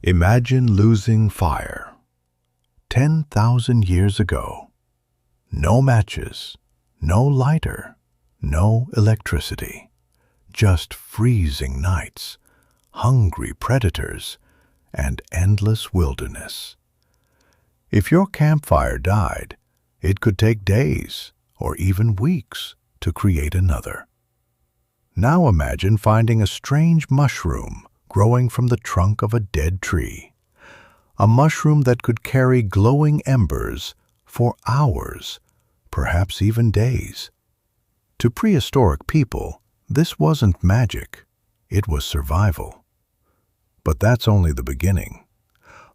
Imagine losing fire. 10,000 years ago. No matches, no lighter, no electricity. Just freezing nights, hungry predators, and endless wilderness. If your campfire died, it could take days or even weeks to create another. Now imagine finding a strange mushroom growing from the trunk of a dead tree. A mushroom that could carry glowing embers for hours, perhaps even days. To prehistoric people, this wasn't magic, it was survival. But that's only the beginning.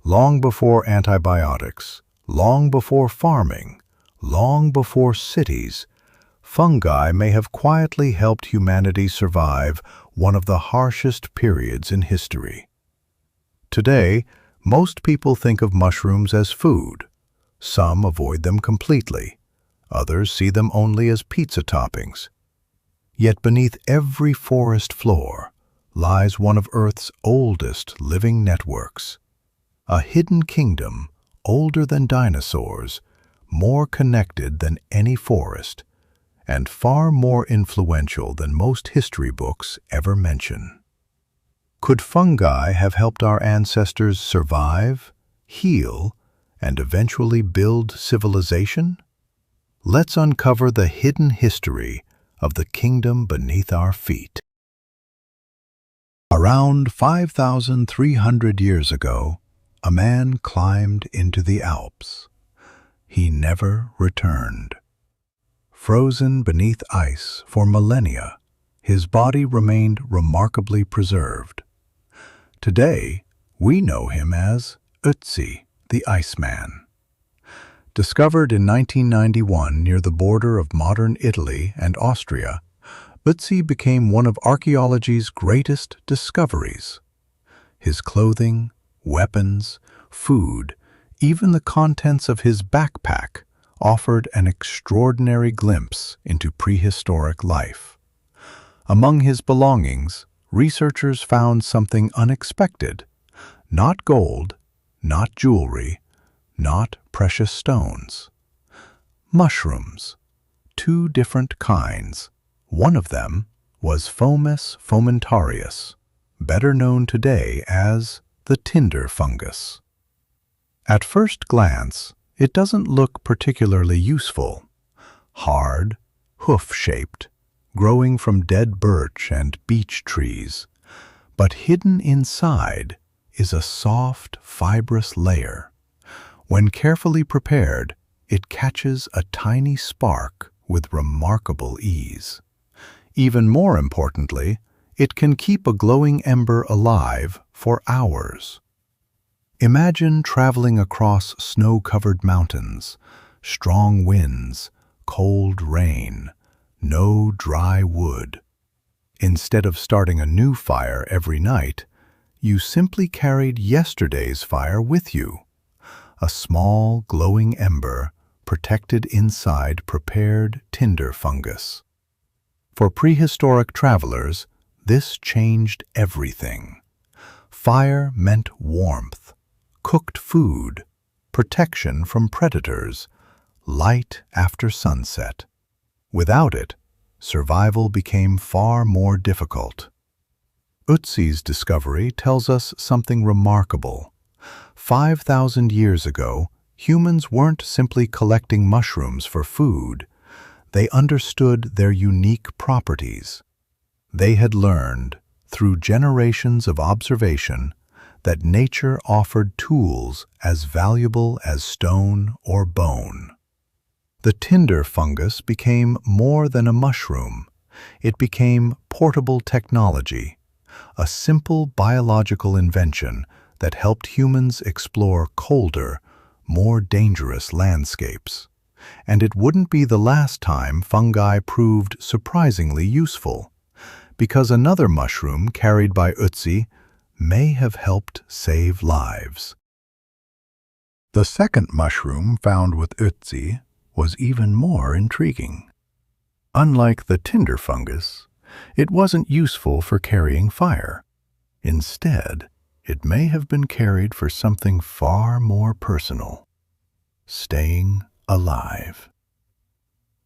Long before antibiotics, long before farming, long before cities, fungi may have quietly helped humanity survive one of the harshest periods in history. Today, most people think of mushrooms as food. Some avoid them completely. Others see them only as pizza toppings. Yet beneath every forest floor lies one of Earth's oldest living networks. A hidden kingdom older than dinosaurs, more connected than any forest, and far more influential than most history books ever mention. Could fungi have helped our ancestors survive, heal, and eventually build civilization? Let's uncover the hidden history of the kingdom beneath our feet. Around 5,300 years ago, a man climbed into the Alps. He never returned. Frozen beneath ice for millennia, his body remained remarkably preserved. Today, we know him as Ötzi the Iceman. Discovered in 1991 near the border of modern Italy and Austria, Ötzi became one of archaeology's greatest discoveries. His clothing, weapons, food, even the contents of his backpack offered an extraordinary glimpse into prehistoric life. Among his belongings, researchers found something unexpected. Not gold, not jewelry, not precious stones. Mushrooms, two different kinds. One of them was Fomus fomentarius, better known today as the tinder fungus. At first glance, it doesn't look particularly useful. Hard, hoof-shaped, growing from dead birch and beech trees. But hidden inside is a soft, fibrous layer. When carefully prepared, it catches a tiny spark with remarkable ease. Even more importantly, it can keep a glowing ember alive for hours. Imagine traveling across snow-covered mountains, strong winds, cold rain, no dry wood. Instead of starting a new fire every night, you simply carried yesterday's fire with you. A small, glowing ember protected inside prepared tinder fungus. For prehistoric travelers, this changed everything. Fire meant warmth, cooked food, protection from predators, light after sunset. Without it, survival became far more difficult. Ötzi's discovery tells us something remarkable. 5,000 years ago, humans weren't simply collecting mushrooms for food. They understood their unique properties. They had learned, through generations of observation, that nature offered tools as valuable as stone or bone. The tinder fungus became more than a mushroom. It became portable technology, a simple biological invention that helped humans explore colder, more dangerous landscapes. And it wouldn't be the last time fungi proved surprisingly useful, because another mushroom carried by Ötzi may have helped save lives. The second mushroom found with Ötzi was even more intriguing. Unlike the tinder fungus, it wasn't useful for carrying fire. Instead, it may have been carried for something far more personal: staying alive.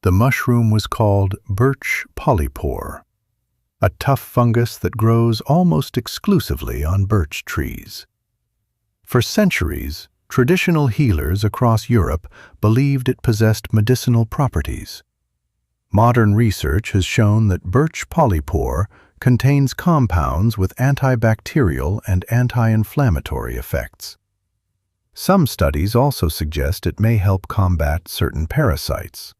The mushroom was called birch polypore, a tough fungus that grows almost exclusively on birch trees. For centuries, traditional healers across Europe believed it possessed medicinal properties. Modern research has shown that birch polypore contains compounds with antibacterial and anti-inflammatory effects. Some studies also suggest it may help combat certain parasites.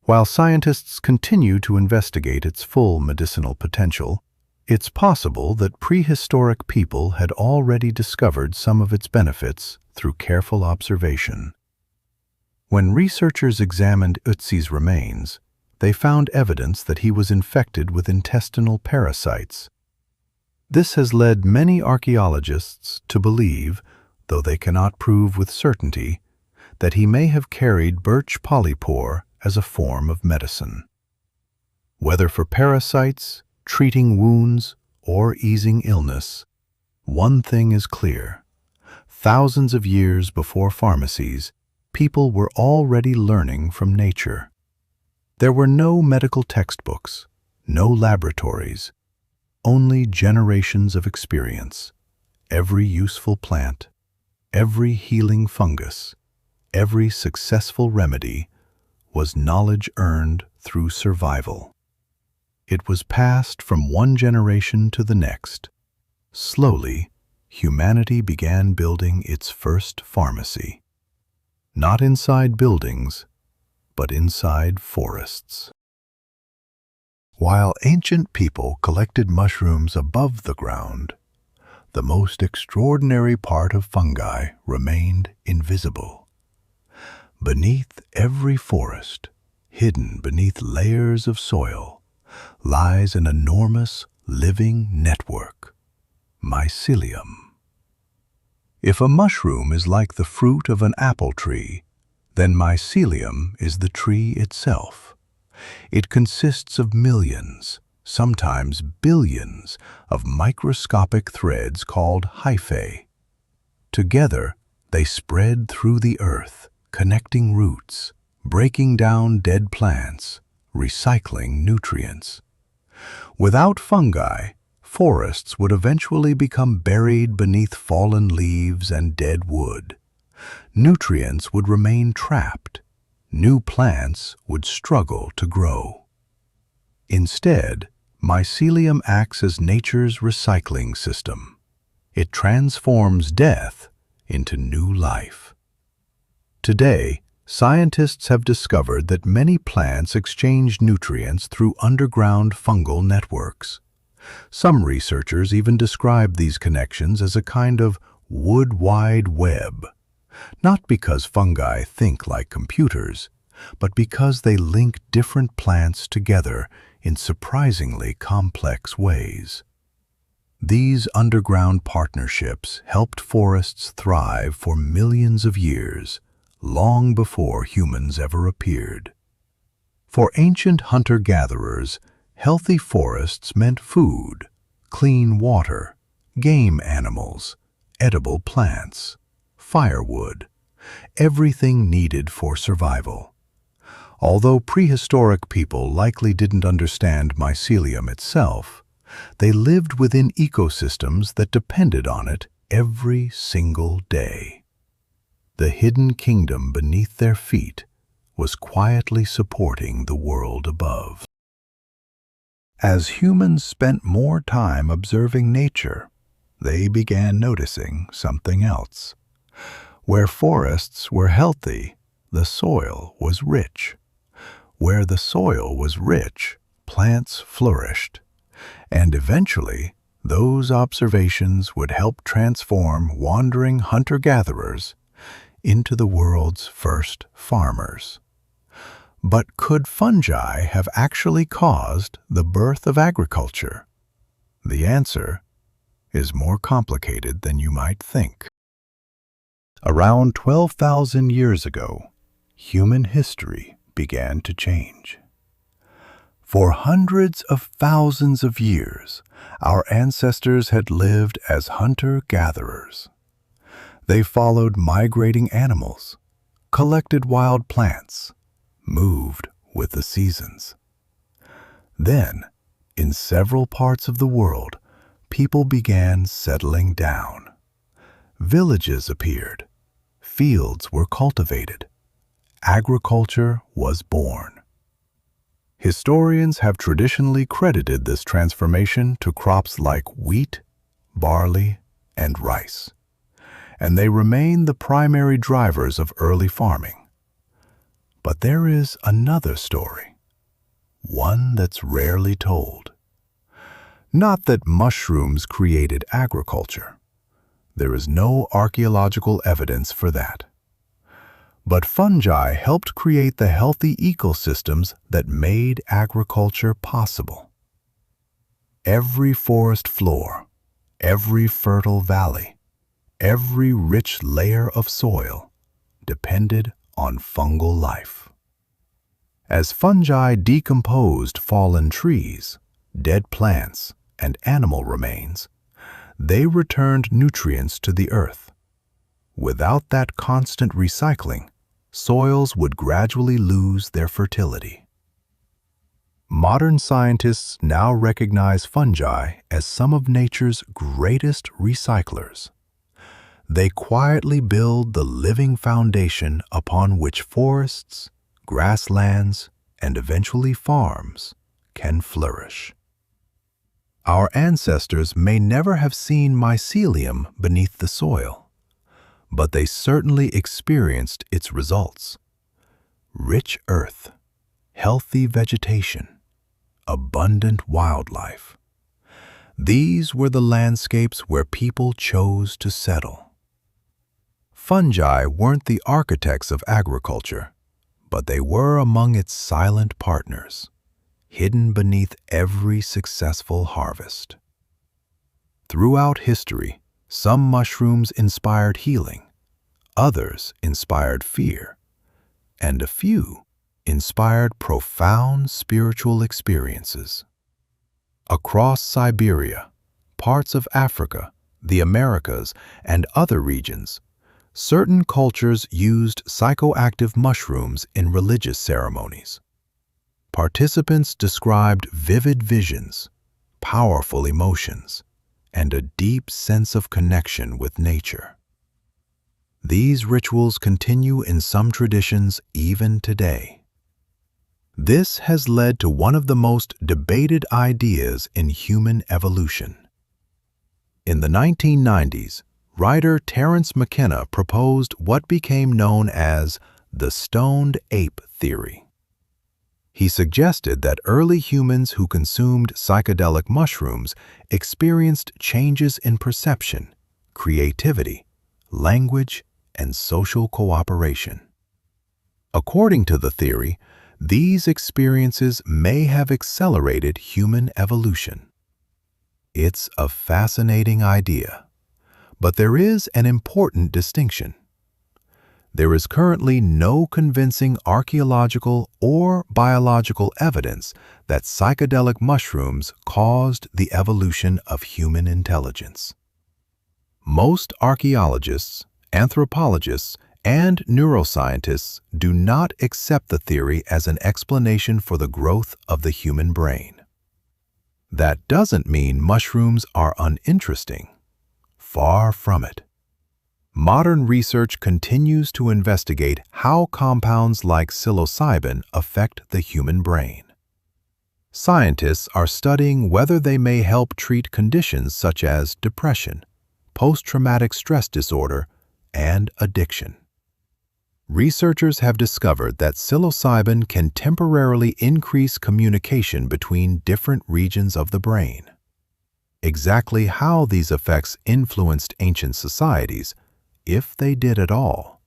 While scientists continue to investigate its full medicinal potential, it's possible that prehistoric people had already discovered some of its benefits through careful observation. When researchers examined Ötzi's remains, they found evidence that he was infected with intestinal parasites. This has led many archaeologists to believe, though they cannot prove with certainty, that he may have carried birch polypore as a form of medicine. Whether for parasites, treating wounds, or easing illness, one thing is clear: thousands of years before pharmacies, people were already learning from nature. There were no medical textbooks, no laboratories, only generations of experience. Every useful plant, every healing fungus, every successful remedy was knowledge earned through survival. It was passed from one generation to the next. Slowly, humanity began building its first pharmacy. Not inside buildings, but inside forests. While ancient people collected mushrooms above the ground, the most extraordinary part of fungi remained invisible. Beneath every forest, hidden beneath layers of soil, lies an enormous living network: mycelium. If a mushroom is like the fruit of an apple tree, then mycelium is the tree itself. It consists of millions, sometimes billions, of microscopic threads called hyphae. Together, they spread through the earth, connecting roots, breaking down dead plants, recycling nutrients. Without fungi, forests would eventually become buried beneath fallen leaves and dead wood. Nutrients would remain trapped. New plants would struggle to grow. Instead, mycelium acts as nature's recycling system. It transforms death into new life. Today, scientists have discovered that many plants exchange nutrients through underground fungal networks. Some researchers even describe these connections as a kind of wood wide web, not because fungi think like computers, but because they link different plants together in surprisingly complex ways. These underground partnerships helped forests thrive for millions of years, long before humans ever appeared. For ancient hunter-gatherers, healthy forests meant food, clean water, game animals, edible plants, firewood, everything needed for survival. Although prehistoric people likely didn't understand mycelium itself, they lived within ecosystems that depended on it every single day. The hidden kingdom beneath their feet was quietly supporting the world above. As humans spent more time observing nature, they began noticing something else. Where forests were healthy, the soil was rich. Where the soil was rich, plants flourished. And eventually, those observations would help transform wandering hunter-gatherers into the world's first farmers. But could fungi have actually caused the birth of agriculture? The answer is more complicated than you might think. Around 12,000 years ago, human history began to change. For hundreds of thousands of years, our ancestors had lived as hunter-gatherers. They followed migrating animals, collected wild plants, moved with the seasons. Then, in several parts of the world, people began settling down. Villages appeared, fields were cultivated, agriculture was born. Historians have traditionally credited this transformation to crops like wheat, barley, and rice, and they remain the primary drivers of early farming. But there is another story, one that's rarely told. Not that mushrooms created agriculture. There is no archaeological evidence for that. But fungi helped create the healthy ecosystems that made agriculture possible. Every forest floor, every fertile valley, every rich layer of soil depended on fungal life. As fungi decomposed fallen trees, dead plants, and animal remains, they returned nutrients to the earth. Without that constant recycling, soils would gradually lose their fertility. Modern scientists now recognize fungi as some of nature's greatest recyclers. They quietly build the living foundation upon which forests, grasslands, and eventually farms can flourish. Our ancestors may never have seen mycelium beneath the soil, but they certainly experienced its results. Rich earth, healthy vegetation, abundant wildlife. These were the landscapes where people chose to settle. Fungi weren't the architects of agriculture, but they were among its silent partners, hidden beneath every successful harvest. Throughout history, some mushrooms inspired healing, others inspired fear, and a few inspired profound spiritual experiences. Across Siberia, parts of Africa, the Americas, and other regions, certain cultures used psychoactive mushrooms in religious ceremonies. Participants described vivid visions, powerful emotions, and a deep sense of connection with nature. These rituals continue in some traditions even today. This has led to one of the most debated ideas in human evolution. In the 1990s, writer Terence McKenna proposed what became known as the stoned ape theory. He suggested that early humans who consumed psychedelic mushrooms experienced changes in perception, creativity, language, and social cooperation. According to the theory, these experiences may have accelerated human evolution. It's a fascinating idea, but there is an important distinction. There is currently no convincing archaeological or biological evidence that psychedelic mushrooms caused the evolution of human intelligence. Most archaeologists, anthropologists, and neuroscientists do not accept the theory as an explanation for the growth of the human brain. That doesn't mean mushrooms are uninteresting. Far from it. Modern research continues to investigate how compounds like psilocybin affect the human brain. Scientists are studying whether they may help treat conditions such as depression, post-traumatic stress disorder, and addiction. Researchers have discovered that psilocybin can temporarily increase communication between different regions of the brain. Exactly how these effects influenced ancient societies, if they did at all,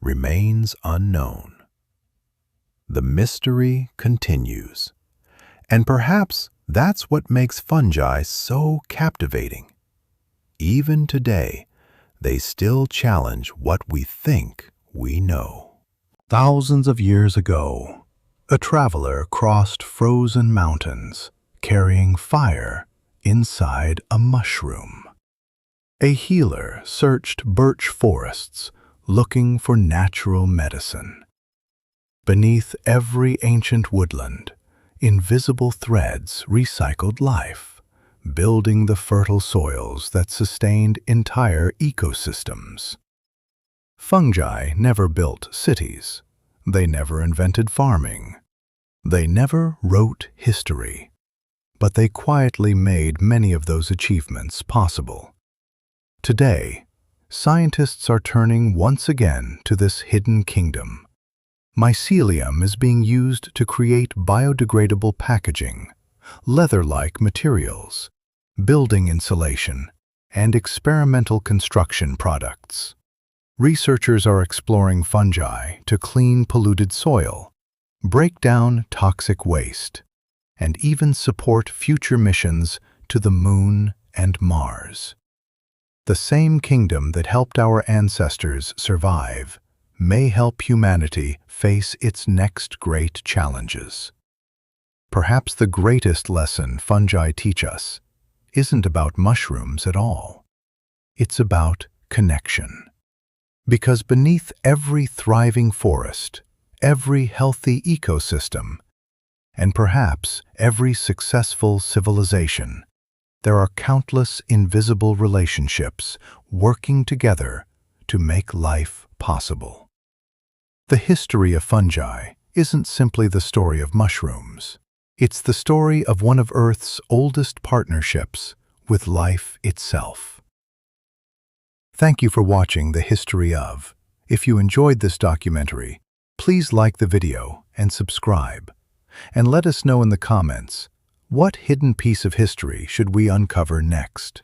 remains unknown. The mystery continues, and perhaps that's what makes fungi so captivating. Even today, they still challenge what we think we know. Thousands of years ago, A traveler crossed frozen mountains, carrying fire inside a mushroom. A healer searched birch forests, looking for natural medicine. Beneath every ancient woodland, invisible threads recycled life, building the fertile soils that sustained entire ecosystems. Fungi never built cities. They never invented farming. They never wrote history. But they quietly made many of those achievements possible. Today, scientists are turning once again to this hidden kingdom. Mycelium is being used to create biodegradable packaging, leather-like materials, building insulation, and experimental construction products. Researchers are exploring fungi to clean polluted soil, break down toxic waste, and even support future missions to the Moon and Mars. The same kingdom that helped our ancestors survive may help humanity face its next great challenges. Perhaps the greatest lesson fungi teach us isn't about mushrooms at all. It's about connection. Because beneath every thriving forest, every healthy ecosystem, and perhaps every successful civilization, there are countless invisible relationships working together to make life possible. The history of fungi isn't simply the story of mushrooms. It's the story of one of Earth's oldest partnerships with life itself. Thank you for watching The History of. If you enjoyed this documentary, please like the video and subscribe. And let us know in the comments, what hidden piece of history should we uncover next?